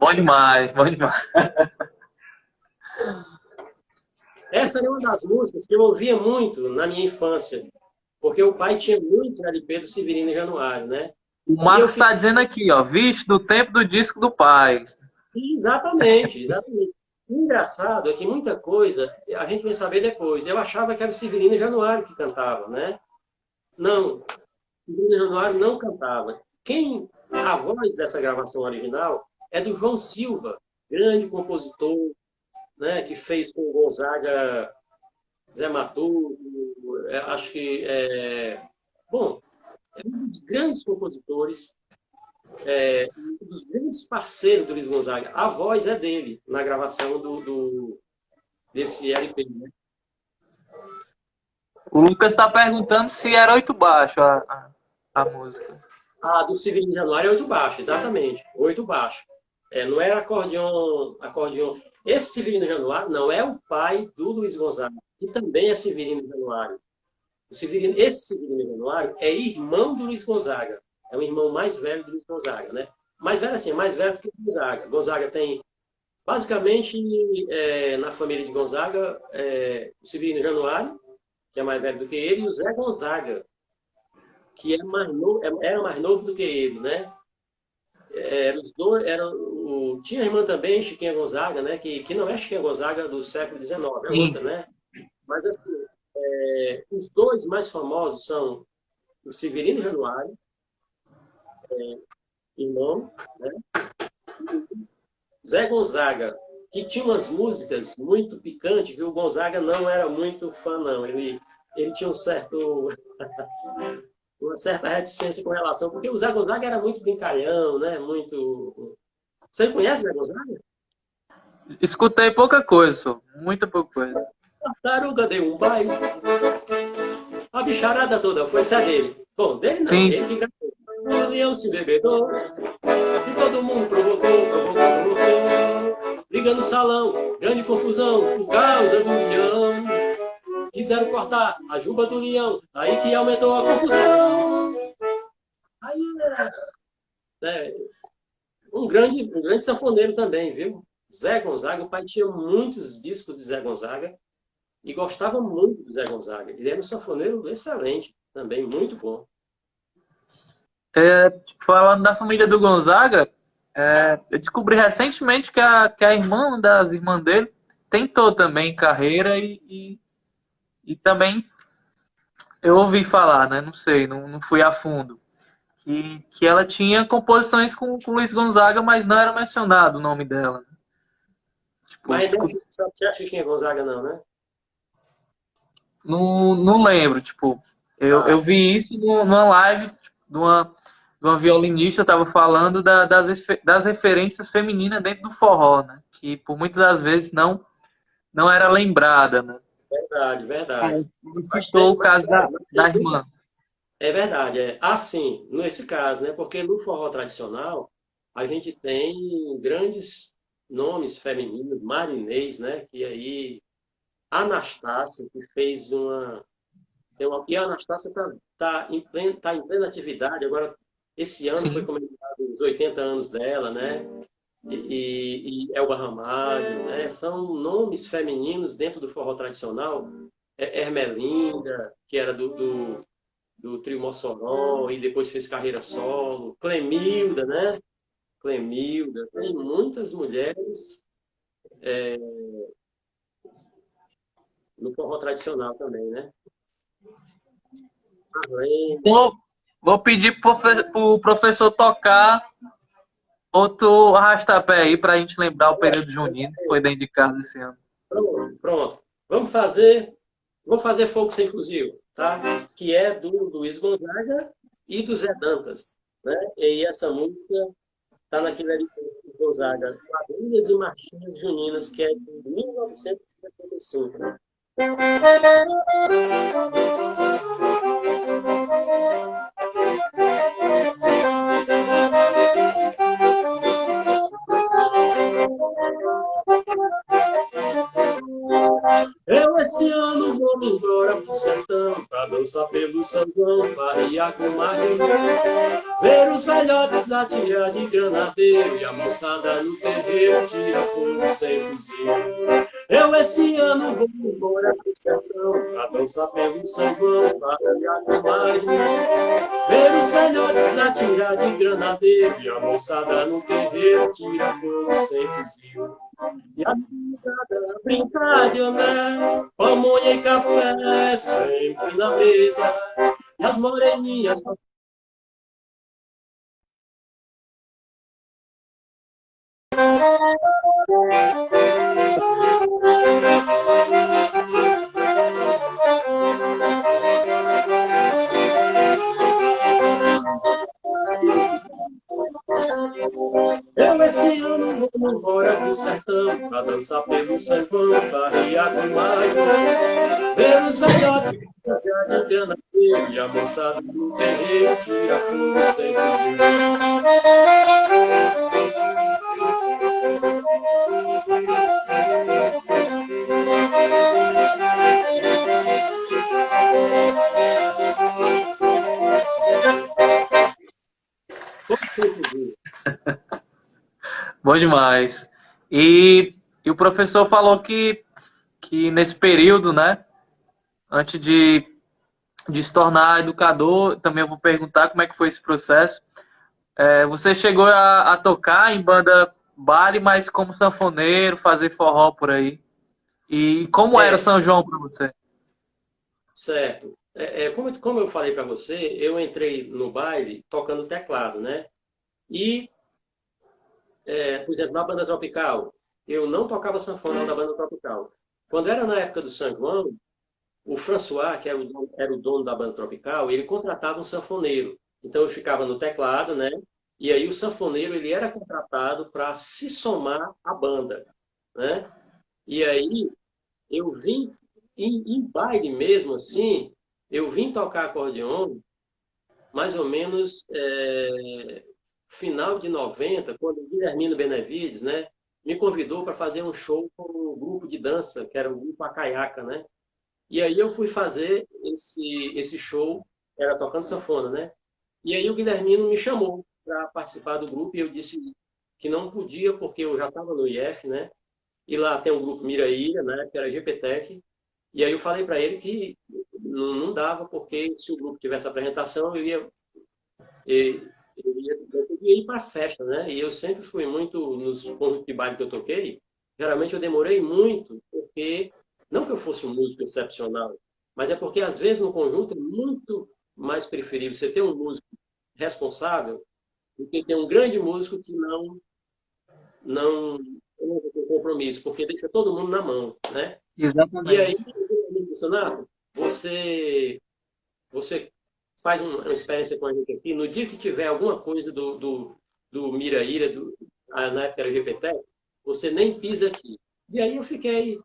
Bom demais, bom demais. Essa era uma das músicas que eu ouvia muito na minha infância, porque o pai tinha muito LP do Severino Januário, né? O Marcos está dizendo aqui, ó, vixe, do tempo do disco do pai. Exatamente, exatamente. O engraçado é que muita coisa a gente vai saber depois. Eu achava que era o Severino Januário que cantava, né? Não, o Severino Januário não cantava. A voz dessa gravação original é do João Silva, grande compositor, né, que fez com Gonzaga, Zé Matuto, acho que bom, é um dos grandes compositores, um dos grandes parceiros do Luiz Gonzaga. A voz é dele na gravação desse LP. Né? O Lucas está perguntando se era 8 baixo a música. A do Severino Januário é 8 baixo, exatamente. 8 baixo. Não era acordeon. Esse Severino Januário não é o pai do Luiz Gonzaga, que também é Severino Januário. Esse Severino Januário é irmão do Luiz Gonzaga. É o irmão mais velho do Luiz Gonzaga, né? Mais velho assim, mais velho do que o Gonzaga. Gonzaga tem, basicamente, na família de Gonzaga, o Severino Januário, que é mais velho do que ele, e o Zé Gonzaga, que era mais novo do que ele, né? Os dois, tinha a irmã também, Chiquinha Gonzaga, né? Que não é Chiquinha Gonzaga do século XIX, é Sim. outra, né? Mas assim, os dois mais famosos são o Severino Januário, irmão, né? Zé Gonzaga, que tinha umas músicas muito picantes, que o Gonzaga não era muito fã, não. Ele tinha uma certa reticência com relação, porque o Zé Gonzaga era muito brincalhão, né? Muito. Você conhece o Zé Gonzaga? Escutei pouca coisa, só. Muita pouca coisa. Tartaruga deu um baile. A bicharada toda foi essa dele. Bom, dele não, Sim. ele que gravou. O leão se bebedou. E todo mundo provocou. Briga no salão, grande confusão, por causa do leão. Quiseram cortar a juba do leão, aí que aumentou a confusão. Aí um grande sanfoneiro também, viu? Zé Gonzaga, o pai tinha muitos discos de Zé Gonzaga e gostava muito do Zé Gonzaga. Ele era um sanfoneiro excelente também, muito bom. Falando da família do Gonzaga, eu descobri recentemente que a irmã das irmãs dele tentou também carreira e também eu ouvi falar, né? Não sei, não fui a fundo. Que ela tinha composições com o Luiz Gonzaga, mas não era mencionado o nome dela. Tipo, Mas não você acha que é Gonzaga não, né? não lembro, tipo, eu vi isso numa live de uma violinista, estava falando das referências femininas dentro do forró, né? Que por muitas das vezes não era lembrada, né? Verdade, verdade. Ele citou o caso da irmã. É verdade, é assim, nesse caso, né? Porque no forró tradicional, a gente tem grandes nomes femininos, Marinês, né? Que aí, Anastácia, que fez e a Anastácia tá em plena atividade, agora, esse ano foi Sim. comemorado os 80 anos dela, né? E Elba Ramalho, né? São nomes femininos dentro do forró tradicional. Ermelinda, que era do trio Mossoró e depois fez carreira solo. Clemilda, né? Clemilda. Tem muitas mulheres no forró tradicional também, né? Marlene. Vou pedir pro professor tocar outro arrastapé aí pra gente lembrar o período junino que foi dentro de casa esse ano. Pronto. Vou fazer Fogo Sem Fuzil, tá? Que é do Luiz Gonzaga e do Zé Dantas, né? E essa música tá naquele ali do Gonzaga, Quadrilhas e Marchinhas Juninas, que é de 1975, né? Eu esse ano vou me embora pro sertão pra dançar pelo São João, farriar com Marinho, ver os velhotes atirar de granadeiro e a moçada no terreiro tira fogo sem fuzil. Eu esse ano vou me embora pro sertão pra dançar pelo São João, farriar com Marinho, ver os velhotes atirar de granadeiro e a moçada no terreiro tira fogo sem fuzil. E a brincar de olé, pamonha e café sempre na mesa. E as moreninhas eu esse ano vou embora pro sertão pra dançar pelo São João, farriar com maio, ver os velhotes de grana e a moçada do terreiro tira fogo sem fugir. Bom demais. E o professor falou que nesse período, né, antes de se tornar educador, também eu vou perguntar como é que foi esse processo. Você chegou a tocar em banda baile, mas como sanfoneiro, fazer forró por aí. E como era o É, São João para você? certo. Como eu falei para você, eu entrei no baile tocando teclado, né? E, por exemplo, na banda tropical, eu não tocava sanfona na banda tropical. Quando era na época do São João, o François, que era o dono da banda tropical, ele contratava um sanfoneiro. Então eu ficava no teclado, né? E aí o sanfoneiro ele era contratado para se somar à banda, né? E aí eu vim em baile mesmo assim, eu vim tocar acordeon mais ou menos final de 90, quando o Guilhermino Benevides, né, me convidou para fazer um show com um grupo de dança, que era o grupo Acaiaca, né? E aí eu fui fazer esse show, era tocando sanfona, né? E aí o Guilhermino me chamou para participar do grupo e eu disse que não podia porque eu já estava no IF, né? E lá tem um grupo Miraíra, né? Que era GPTEC. E aí eu falei para ele que não dava porque se o grupo tivesse apresentação eu podia ir para a festa, né? E eu sempre fui muito nos conjuntos de baile que eu toquei. Geralmente eu demorei muito porque não que eu fosse um músico excepcional, mas é porque às vezes no conjunto é muito mais preferível você ter um músico responsável do que ter um grande músico que não tem compromisso, porque deixa todo mundo na mão, né? E aí, Exatamente. Bolsonaro, você faz uma experiência com a gente aqui. No dia que tiver alguma coisa do Miraíra, na época era GPT, você nem pisa aqui. E aí eu fiquei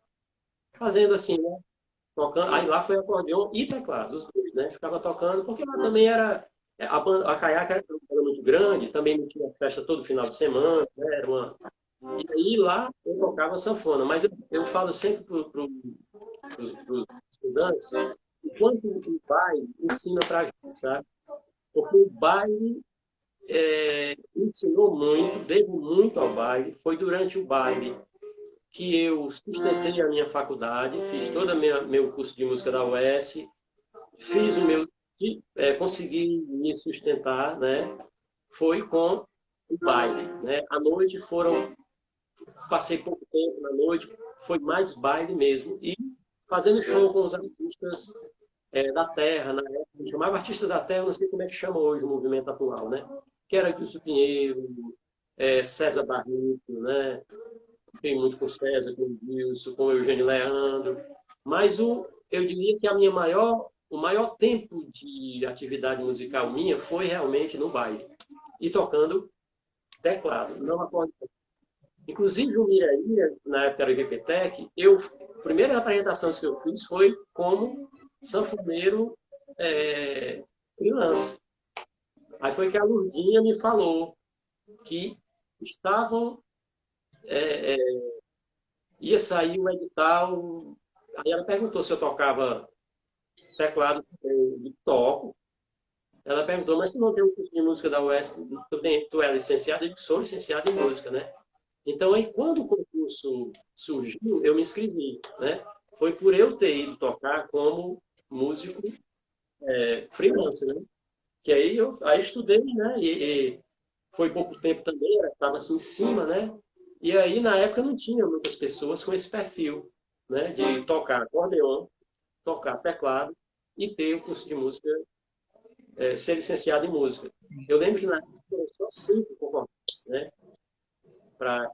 fazendo assim, né? Tocando. Aí lá foi acordeon e teclado, os dois, né? Ficava tocando, porque lá também era. A caiaca era muito grande, também não tinha festa todo final de semana, né? E aí lá eu tocava sanfona, mas eu falo sempre para os estudantes o quanto o baile ensina para a gente, sabe? Porque o baile ensinou muito, devo muito ao baile. Foi durante o baile que eu sustentei a minha faculdade, fiz todo o meu curso de música da UES, fiz o meu, consegui me sustentar, né? Foi com o baile, né? À noite passei pouco tempo na noite, foi mais baile mesmo e fazendo show com os artistas da Terra, na época, chamava Artista da Terra, não sei como é que chama hoje o movimento atual, né? Que era Gilson Pinheiro, César Barreto, né? Tem muito com César, com o Gilson, com o Eugênio Leandro. Mas eu diria que o maior tempo de atividade musical minha foi realmente no baile. E tocando teclado, não acorde. Inclusive o Miraí, na época era VPTEC, a primeira apresentação que eu fiz foi como sanfoneiro freelance. Aí foi que a Lurdinha me falou que estavam ia sair o edital. Aí ela perguntou se eu tocava teclado. Eu toco. Ela perguntou, mas tu não tem um curso de música da UES? Tu é licenciado? Eu digo, sou licenciado em música, né? Então, aí, quando o concurso surgiu, eu me inscrevi, né? Foi por eu ter ido tocar como músico freelance, né? Que aí aí estudei, né? E foi pouco tempo também, estava assim em cima, né? E aí, na época, não tinha muitas pessoas com esse perfil, né? De tocar acordeon, tocar teclado e ter o curso de música, ser licenciado em música. Eu lembro que na época foram só 5 concorrentes, né?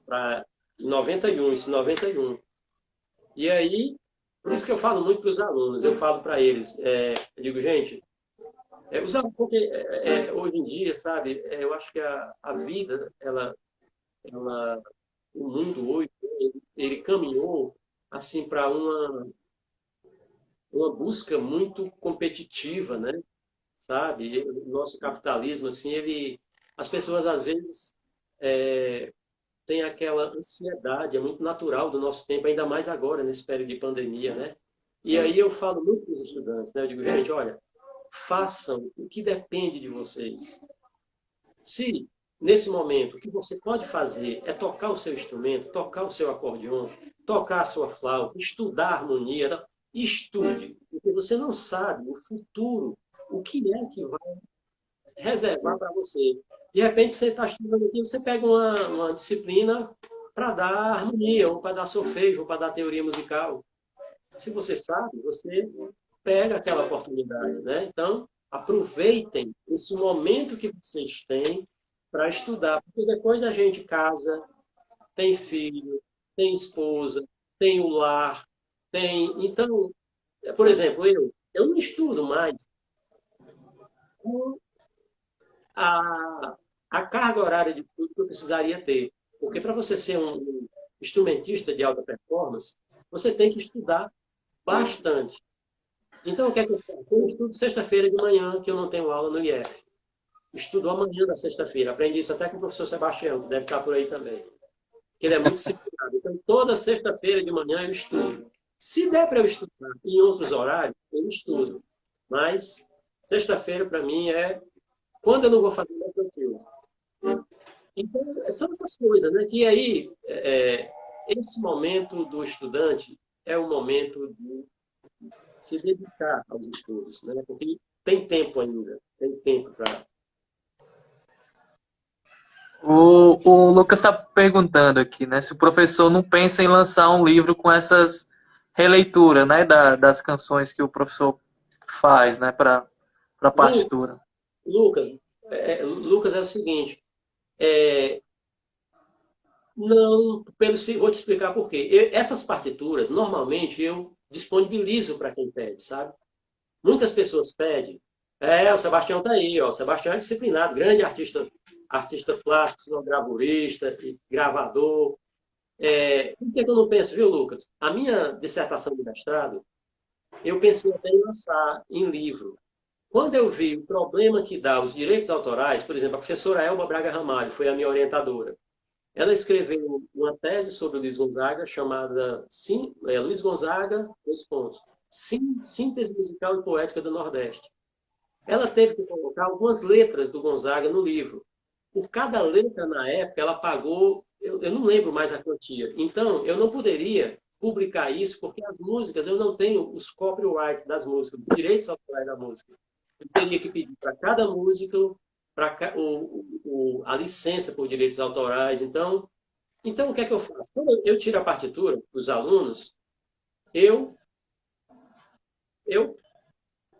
Para 91, isso 91. E aí, por isso que eu falo muito para os alunos, eu falo para eles, eu digo, gente, porque hoje em dia, sabe, eu acho que a vida, o mundo hoje, ele caminhou assim para uma busca muito competitiva, né? Sabe? O nosso capitalismo, assim, as pessoas às vezes têm aquela ansiedade, é muito natural do nosso tempo, ainda mais agora, nesse período de pandemia, né? E aí eu falo muito para os estudantes, né? Eu digo, gente, olha, façam o que depende de vocês. Se nesse momento, o que você pode fazer é tocar o seu instrumento, tocar o seu acordeon, tocar a sua flauta, estudar a harmonia. Estude, porque você não sabe o futuro, o que é que vai reservar para você. De repente, você está estudando aqui, você pega uma disciplina para dar harmonia, ou para dar solfejo, ou para dar teoria musical. Se você sabe, você pega aquela oportunidade, né? Então, aproveitem esse momento que vocês têm para estudar, porque depois a gente casa, tem filho, tem esposa, tem o lar, tem... Então, por exemplo, eu não estudo mais com a carga horária de estudo que eu precisaria ter. Porque para você ser um instrumentista de alta performance, você tem que estudar bastante. Então, o que é que eu faço? Eu estudo sexta-feira de manhã, que eu não tenho aula no IF. Estudo amanhã da sexta-feira. Aprendi isso até com o professor Sebastião, que deve estar por aí também. Que ele é muito disciplinado. Então, toda sexta-feira de manhã eu estudo. Se der para eu estudar em outros horários, eu estudo. Mas sexta-feira, para mim, é quando eu não vou fazer mais tranquilo. Então, são essas coisas, né? Que aí, esse momento do estudante é o momento de se dedicar aos estudos, né? Porque tem tempo ainda, tem tempo para... O Lucas está perguntando aqui, né? Se o professor não pensa em lançar um livro com essas releituras, né? Das canções que o professor faz, né? Para a partitura. Lucas, Lucas é o seguinte, não, vou te explicar por quê. Essas partituras, normalmente, eu disponibilizo para quem pede, sabe? Muitas pessoas pedem. O Sebastião está aí, ó. O Sebastião é disciplinado, grande artista plástico, gravurista, gravador. Por que eu não penso, viu, Lucas? A minha dissertação de mestrado, eu pensei até em lançar em livro. Quando eu vi o problema que dá os direitos autorais, por exemplo, a professora Elba Braga Ramalho foi a minha orientadora. Ela escreveu uma tese sobre o Luiz Gonzaga, chamada Luiz Gonzaga, Síntese Musical e Poética do Nordeste. Ela teve que colocar algumas letras do Gonzaga no livro. Por cada letra, na época, ela pagou, eu não lembro mais a quantia. Então, eu não poderia publicar isso, porque as músicas, eu não tenho os copyright das músicas, os direitos autorais da música. Eu teria que pedir para cada música a licença por direitos autorais. Então, o que é que eu faço? Quando eu tiro a partitura dos alunos, eu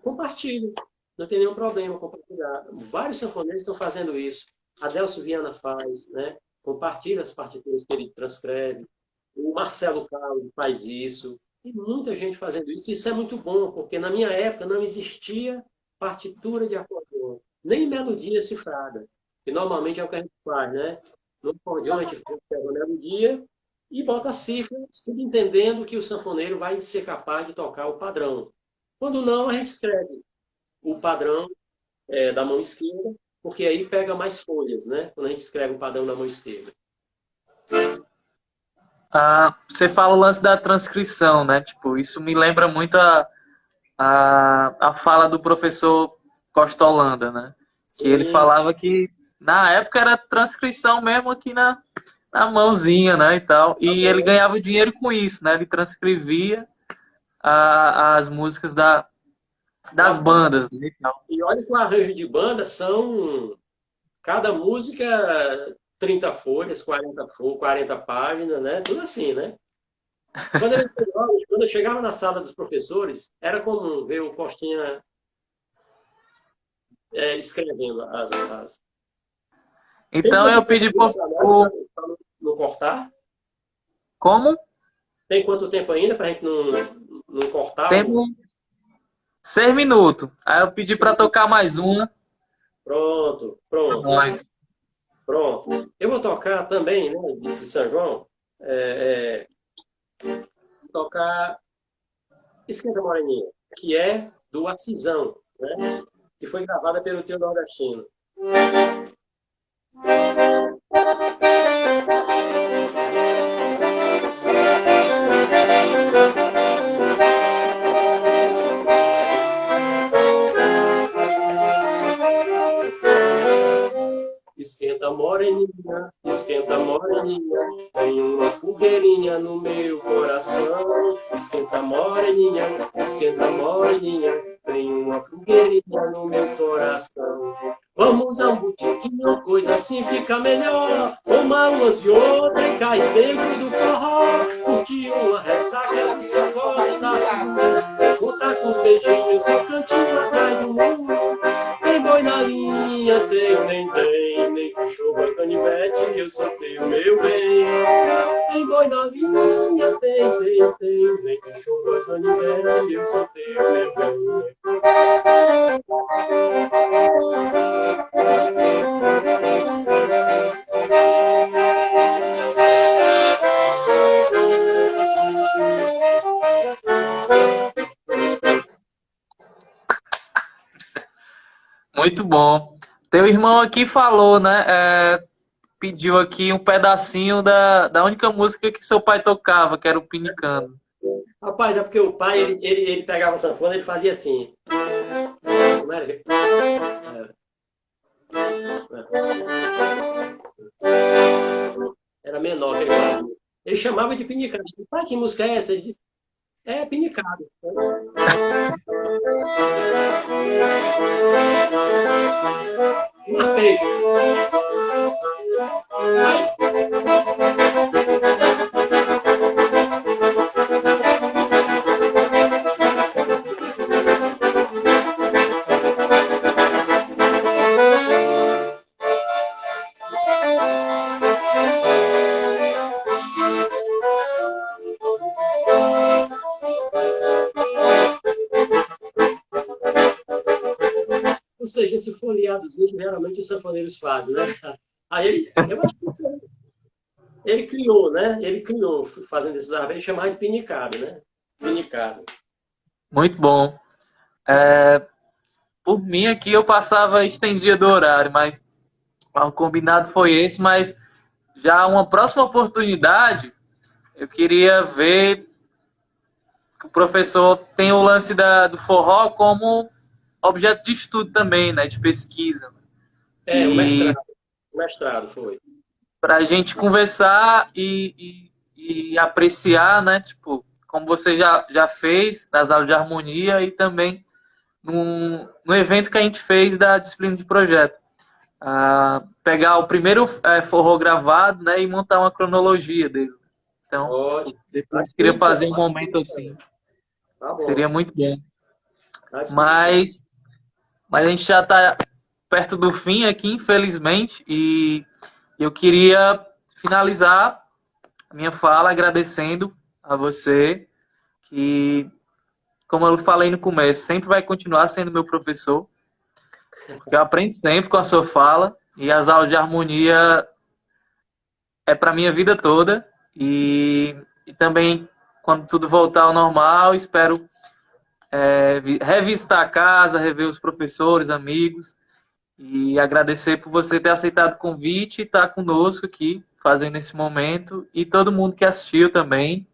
compartilho. Não tem nenhum problema compartilhar. Vários sanfoneiros estão fazendo isso. Adelso Viana faz, né? Compartilha as partituras que ele transcreve. O Marcelo Carlos faz isso. E muita gente fazendo isso. Isso é muito bom, porque na minha época não existia partitura de acordeon, nem melodia cifrada, que normalmente é o que a gente faz, né? No acordeon a gente pega a melodia e bota a cifra, subentendendo que o sanfoneiro vai ser capaz de tocar o padrão. Quando não, a gente escreve o padrão da mão esquerda, porque aí pega mais folhas, né? Quando a gente escreve o padrão da mão esquerda. Você fala o lance da transcrição, né? Tipo, isso me lembra muito a fala do professor Costa Holanda, né? Sim. Que ele falava que na época era transcrição mesmo aqui na mãozinha, né? E tal. E ele ganhava dinheiro com isso, né? Ele transcrevia as músicas das bandas, né? E tal. E olha que o arranjo de banda são cada música 30 folhas, 40 páginas, né? Tudo assim, né? Quando eu chegava na sala dos professores, era comum ver o Costinha escrevendo as... Então eu pedi por... Não cortar? Como? Tem quanto tempo ainda para a gente não cortar? Temos 6 minutos. Aí eu pedi para tocar mais uma. Pronto. Nós. Pronto. Eu vou tocar também, né, de São João. Tocar Esquenta Moreninha, que é do Assisão, né? Que foi gravada pelo Trio Nordestino. Esquenta esquenta moreninha, tem uma fogueirinha no meu coração. Esquenta moreninha, tem uma fogueirinha no meu coração. Vamos a um botiquinho, coisa assim fica melhor. Tomar umas de outra e cair dentro do forró. Curtir uma ressaca do sacode da segunda. Contar com os beijinhos no cantinho atrás do muro. Tem boi na linha, tem. Nem que chova canivete, eu só tenho meu bem. Tem boi na linha, tem. Nem que chova canivete, eu só tenho meu bem. Muito bom. Teu irmão aqui falou, né? Pediu aqui um pedacinho da única música que seu pai tocava, que era o Pinicando. Rapaz, é porque o pai, ele pegava a sanfona, ele fazia assim. Como era? Era menor que ele fazia. Ele chamava de pinicado. Pai, que música é essa? Ele disse, é pinicado. Marquei. Ou seja, esse folheadozinho que geralmente os sanfoneiros fazem, né? Aí eu acho que ele criou, né? Ele criou, fazendo esses arranjos, ele chamava de pinicado, né? Pinicado. Muito bom. Por mim aqui eu passava, estendia do horário, mas o combinado foi esse, mas já uma próxima oportunidade, eu queria ver que o professor tem o lance do forró como objeto de estudo também, né, de pesquisa. O E mestrado foi. para a gente conversar e apreciar, né, tipo, como você já fez nas aulas de harmonia e também no evento que a gente fez da disciplina de projeto. Pegar o primeiro forró gravado, né, e montar uma cronologia dele. Então, Ótimo. depois queria fazer um momento assim. Tá bom. Seria muito bom. Mas a gente já está perto do fim aqui, infelizmente, e eu queria finalizar a minha fala agradecendo a você, que, como eu falei no começo, sempre vai continuar sendo meu professor, porque eu aprendo sempre com a sua fala, e as aulas de harmonia é para minha vida toda, e também, quando tudo voltar ao normal, espero revisitar a casa, rever os professores, amigos, e agradecer por você ter aceitado o convite e estar conosco aqui, fazendo esse momento, e todo mundo que assistiu também.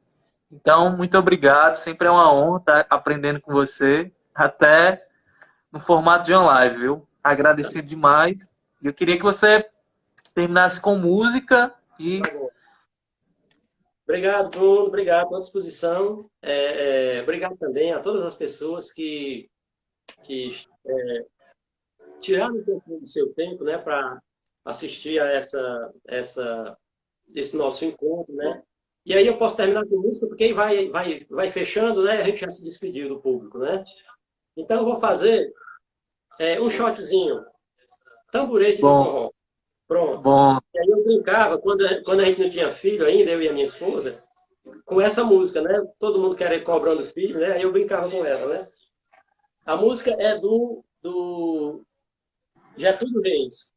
Então, muito obrigado, sempre é uma honra estar aprendendo com você, até no formato de online, viu? Agradecido demais. Eu queria que você terminasse com música e... Obrigado, Bruno. Obrigado, estou à disposição. Obrigado também a todas as pessoas que tiraram um pouco do seu tempo, né, para assistir a esse nosso encontro, né? E aí eu posso terminar com música, porque aí vai fechando, né? A gente já se despediu do público, né? Então eu vou fazer um shotzinho, tamborete de forró. Pronto. Bom. E aí eu brincava, quando a gente não tinha filho ainda, eu e a minha esposa, com essa música, né? Todo mundo querendo cobrando filho, né? Aí eu brincava com ela, né? A música é do Getúlio Reis.